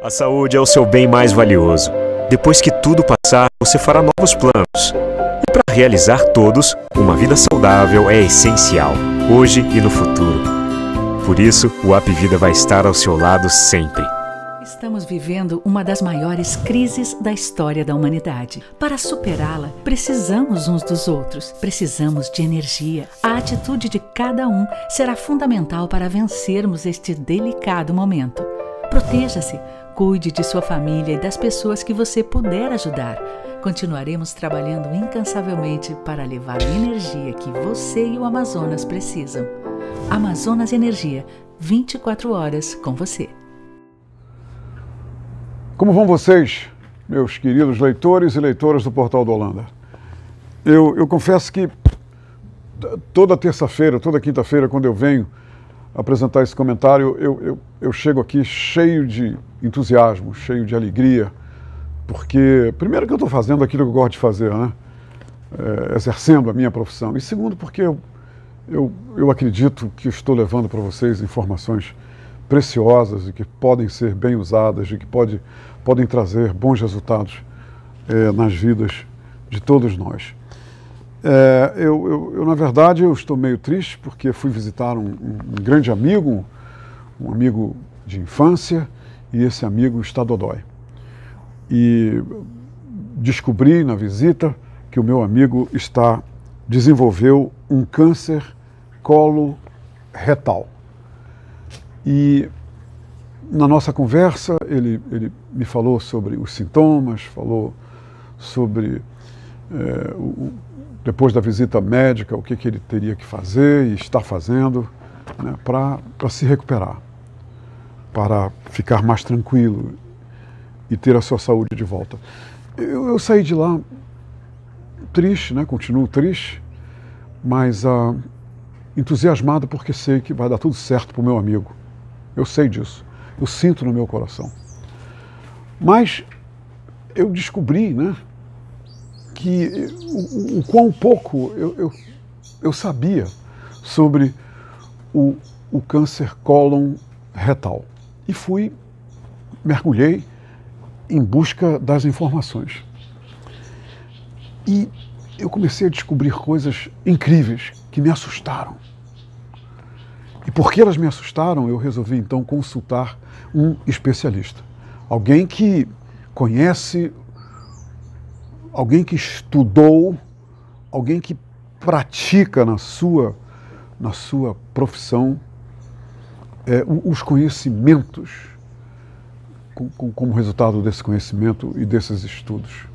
A saúde é o seu bem mais valioso. Depois que tudo passar, você fará novos planos. E para realizar todos, uma vida saudável é essencial, hoje e no futuro. Por isso, o Apvida vai estar ao seu lado sempre. Estamos vivendo uma das maiores crises da história da humanidade. Para superá-la, precisamos uns dos outros. Precisamos de energia. A atitude de cada um será fundamental para vencermos este delicado momento. Proteja-se, cuide de sua família e das pessoas que você puder ajudar. Continuaremos trabalhando incansavelmente para levar a energia que você e o Amazonas precisam. Amazonas Energia, 24 horas com você. Como vão vocês, meus queridos leitores e leitoras do Portal do Holanda? Eu confesso que toda terça-feira, toda quinta-feira, quando eu venho apresentar esse comentário, eu chego aqui cheio de entusiasmo, cheio de alegria, porque, primeiro, que eu estou fazendo aquilo que eu gosto de fazer, né? Exercendo a minha profissão, e segundo, porque eu acredito que estou levando para vocês informações preciosas e que podem ser bem usadas e que podem trazer bons resultados nas vidas de todos nós. Na verdade, eu estou meio triste porque fui visitar um grande amigo, um amigo de infância, e esse amigo está dodói. E descobri na visita que o meu amigo desenvolveu um câncer coloretal. E na nossa conversa ele me falou sobre os sintomas, falou sobre depois da visita médica, o que ele teria que fazer e está fazendo, né, para se recuperar, para ficar mais tranquilo e ter a sua saúde de volta. Eu saí de lá triste, né, continuo triste, mas entusiasmado porque sei que vai dar tudo certo para o meu amigo. Eu sei disso, eu sinto no meu coração. Mas eu descobri, né, que o quão pouco eu sabia sobre o câncer cólon retal. E mergulhei em busca das informações. E eu comecei a descobrir coisas incríveis que me assustaram. E porque elas me assustaram, eu resolvi então consultar um especialista. Alguém que conhece, alguém que estudou, alguém que pratica na sua profissão os conhecimentos, como resultado desse conhecimento e desses estudos.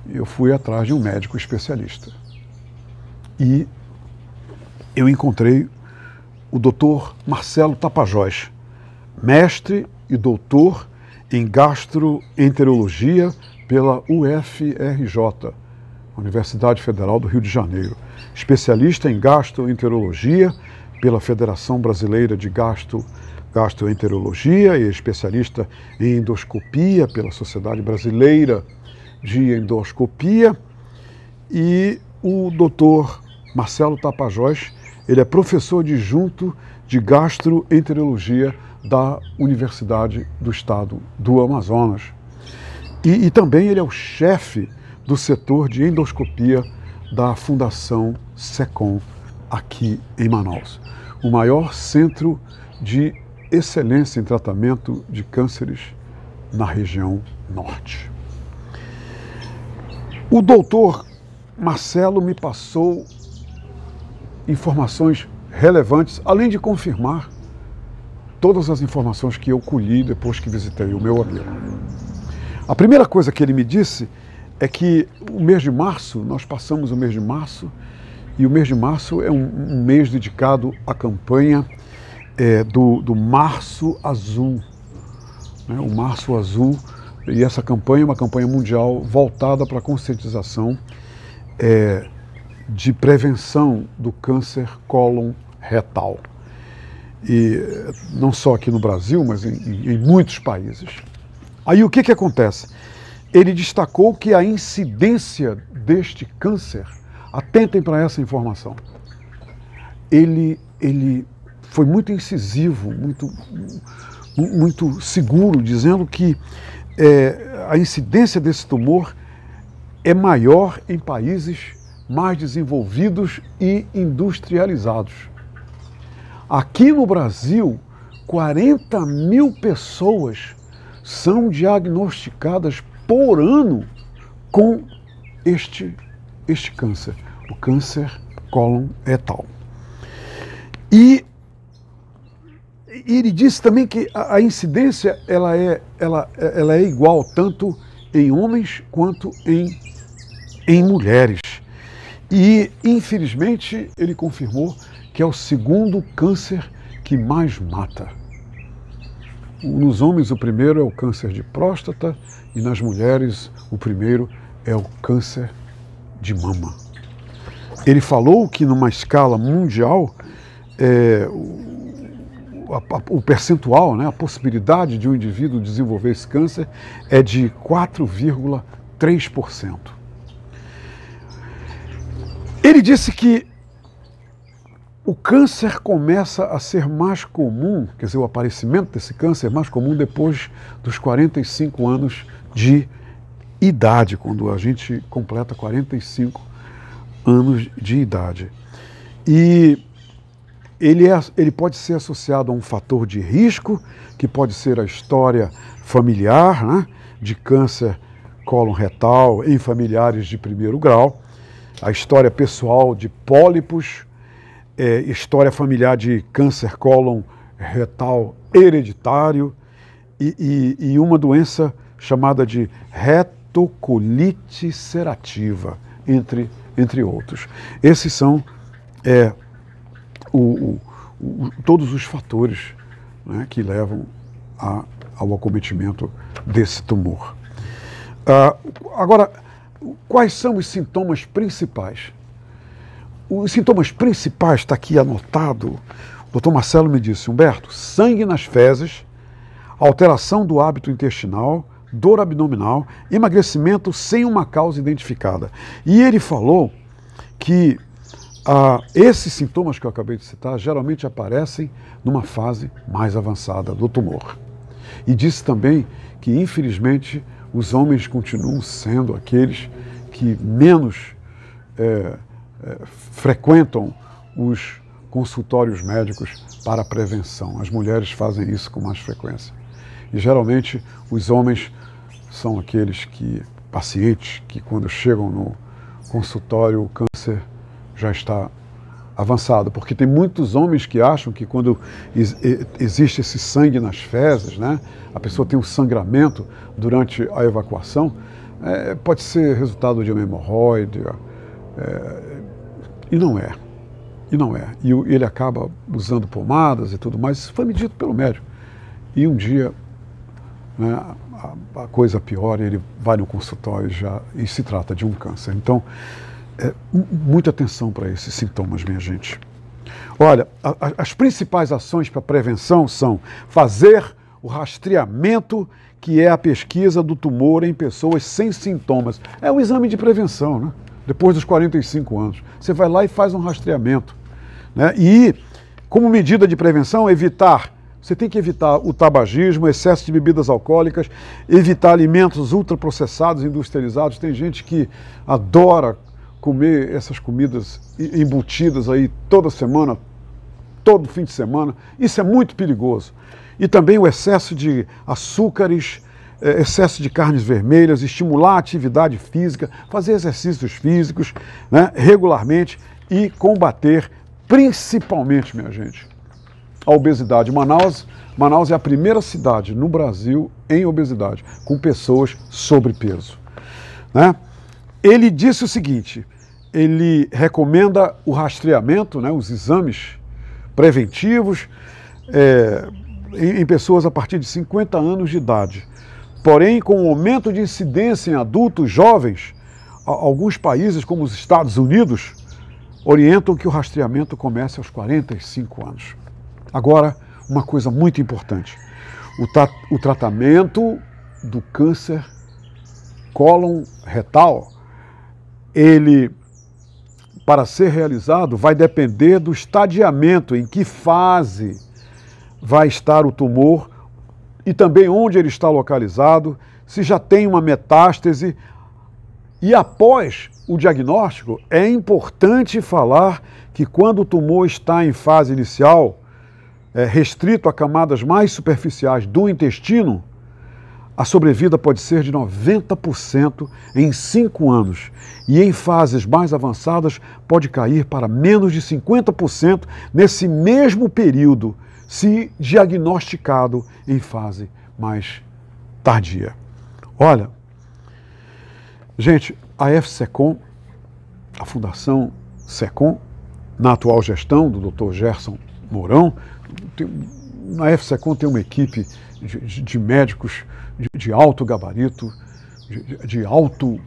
Eu fui atrás de um médico especialista. E eu encontrei o Dr. Marcelo Tapajós, mestre e doutor em gastroenterologia pela UFRJ, Universidade Federal do Rio de Janeiro, especialista em gastroenterologia pela Federação Brasileira de Gastroenterologia e especialista em endoscopia pela Sociedade Brasileira de Endoscopia. E o Dr. Marcelo Tapajós, ele é professor adjunto de gastroenterologia da Universidade do Estado do Amazonas. E também ele é o chefe do setor de endoscopia da Fundação SECOM, aqui em Manaus. O maior centro de excelência em tratamento de cânceres na região norte. O doutor Marcelo me passou informações relevantes, além de confirmar todas as informações que eu colhi depois que visitei o meu amigo. A primeira coisa que ele me disse é que o mês de março, nós passamos o mês de março, e o mês de março é um mês dedicado à campanha do Março Azul. Né? O Março Azul, e essa campanha é uma campanha mundial voltada para a conscientização de prevenção do câncer cólon retal. E não só aqui no Brasil, mas em muitos países. Aí o que acontece? Ele destacou que a incidência deste câncer, atentem para essa informação, ele foi muito incisivo, muito muito seguro, dizendo que a incidência desse tumor é maior em países mais desenvolvidos e industrializados. Aqui no Brasil, 40 mil pessoas são diagnosticadas por ano com este câncer, o câncer cólon retal. E ele disse também que a incidência ela é igual tanto em homens quanto em mulheres. E, infelizmente, ele confirmou que é o segundo câncer que mais mata. Nos homens, o primeiro é o câncer de próstata e nas mulheres, o primeiro é o câncer de mama. Ele falou que, numa escala mundial, o percentual, né, a possibilidade de um indivíduo desenvolver esse câncer é de 4,3%. Ele disse que o câncer começa a ser mais comum, quer dizer, o aparecimento desse câncer é mais comum depois dos 45 anos de idade, quando a gente completa 45 anos de idade. E ele pode ser associado a um fator de risco, que pode ser a história familiar, né, de câncer cólon retal em familiares de primeiro grau, a história pessoal de pólipos, história familiar de câncer cólon retal hereditário e uma doença chamada de retocolite ulcerativa, entre outros. Esses são todos os fatores, né, que levam ao acometimento desse tumor. Agora, quais são os sintomas principais? Os sintomas principais, está aqui anotado, o Dr. Marcelo me disse, Humberto, sangue nas fezes, alteração do hábito intestinal, dor abdominal, emagrecimento sem uma causa identificada. E ele falou que esses sintomas que eu acabei de citar geralmente aparecem numa fase mais avançada do tumor. E disse também que, infelizmente, os homens continuam sendo aqueles que menos frequentam os consultórios médicos para a prevenção. As mulheres fazem isso com mais frequência. E geralmente os homens são aqueles pacientes que quando chegam no consultório o câncer já está avançado, porque tem muitos homens que acham que quando existe esse sangue nas fezes, né, a pessoa tem um sangramento durante a evacuação, pode ser resultado de uma hemorroide, e não é. E ele acaba usando pomadas e tudo mais. Isso foi medido pelo médico. E um dia, né, a coisa piora, ele vai no consultório e se trata de um câncer. Então, muita atenção para esses sintomas, minha gente. Olha, as principais ações para prevenção são fazer o rastreamento, que é a pesquisa do tumor em pessoas sem sintomas. É um exame de prevenção, né? Depois dos 45 anos. Você vai lá e faz um rastreamento, né? E, como medida de prevenção, você tem que evitar o tabagismo, excesso de bebidas alcoólicas, evitar alimentos ultraprocessados, industrializados. Tem gente que adora comer essas comidas embutidas aí toda semana, todo fim de semana. Isso é muito perigoso. E também o excesso de açúcares, excesso de carnes vermelhas, estimular a atividade física, fazer exercícios físicos, né, regularmente e combater, principalmente, minha gente, a obesidade. Manaus é a primeira cidade no Brasil em obesidade, com pessoas sobrepeso, né? Ele disse o seguinte, ele recomenda o rastreamento, né, os exames preventivos em pessoas a partir de 50 anos de idade. Porém, com o aumento de incidência em adultos jovens, alguns países, como os Estados Unidos, orientam que o rastreamento comece aos 45 anos. Agora, uma coisa muito importante, o tratamento do câncer cólon retal, ele, para ser realizado, vai depender do estadiamento, em que fase vai estar o tumor e também onde ele está localizado, se já tem uma metástase. E após o diagnóstico, é importante falar que quando o tumor está em fase inicial, restrito a camadas mais superficiais do intestino, a sobrevida pode ser de 90% em 5 anos. E em fases mais avançadas pode cair para menos de 50% nesse mesmo período, se diagnosticado em fase mais tardia. Olha, gente, a FSECOM, a Fundação SECOM, na atual gestão do Dr. Gerson Mourão, na FSECOM tem uma equipe de médicos de alto gabarito, de alto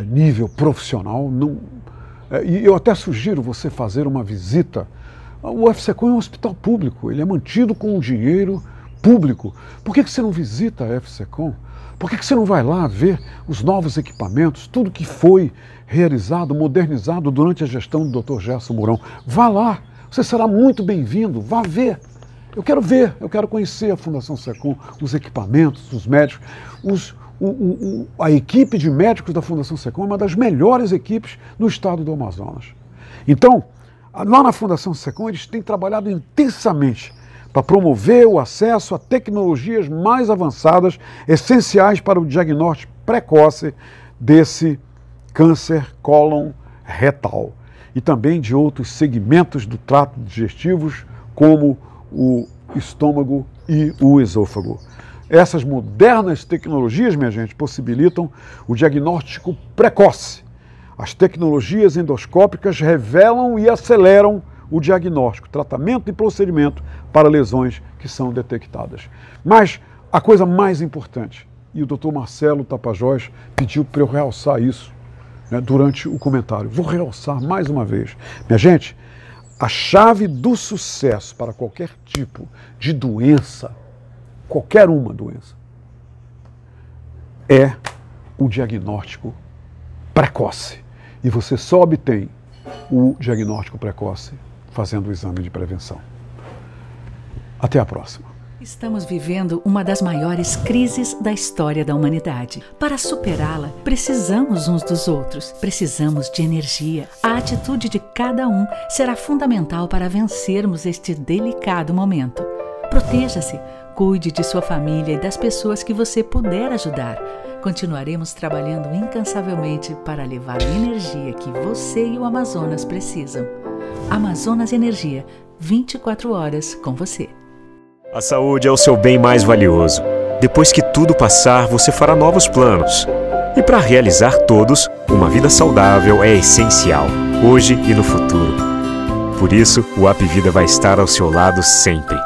nível profissional. E eu até sugiro você fazer uma visita. O FSECOM é um hospital público, ele é mantido com dinheiro público. Por que você não visita a FSECOM? Por que você não vai lá ver os novos equipamentos, tudo que foi realizado, modernizado durante a gestão do Dr. Gerson Mourão? Vá lá, você será muito bem-vindo, vá ver. Eu quero ver, eu quero conhecer a Fundação SECOM, os equipamentos, os médicos. A equipe de médicos da Fundação SECOM é uma das melhores equipes no estado do Amazonas. Então, lá na Fundação SECOM, eles têm trabalhado intensamente para promover o acesso a tecnologias mais avançadas, essenciais para o diagnóstico precoce desse câncer cólon retal e também de outros segmentos do trato digestivos, como o estômago e o esôfago. Essas modernas tecnologias, minha gente, possibilitam o diagnóstico precoce. As tecnologias endoscópicas revelam e aceleram o diagnóstico, tratamento e procedimento para lesões que são detectadas. Mas a coisa mais importante, e o Dr. Marcelo Tapajós pediu para eu realçar isso, né, durante o comentário. Vou realçar mais uma vez. Minha gente, a chave do sucesso para qualquer tipo de doença, qualquer uma doença, é o diagnóstico precoce. E você só obtém o diagnóstico precoce fazendo o exame de prevenção. Até a próxima. Estamos vivendo uma das maiores crises da história da humanidade. Para superá-la, precisamos uns dos outros. Precisamos de energia. A atitude de cada um será fundamental para vencermos este delicado momento. Proteja-se, cuide de sua família e das pessoas que você puder ajudar. Continuaremos trabalhando incansavelmente para levar a energia que você e o Amazonas precisam. Amazonas Energia, 24 horas com você. A saúde é o seu bem mais valioso. Depois que tudo passar, você fará novos planos. E para realizar todos, uma vida saudável é essencial, hoje e no futuro. Por isso, o Apvida vai estar ao seu lado sempre.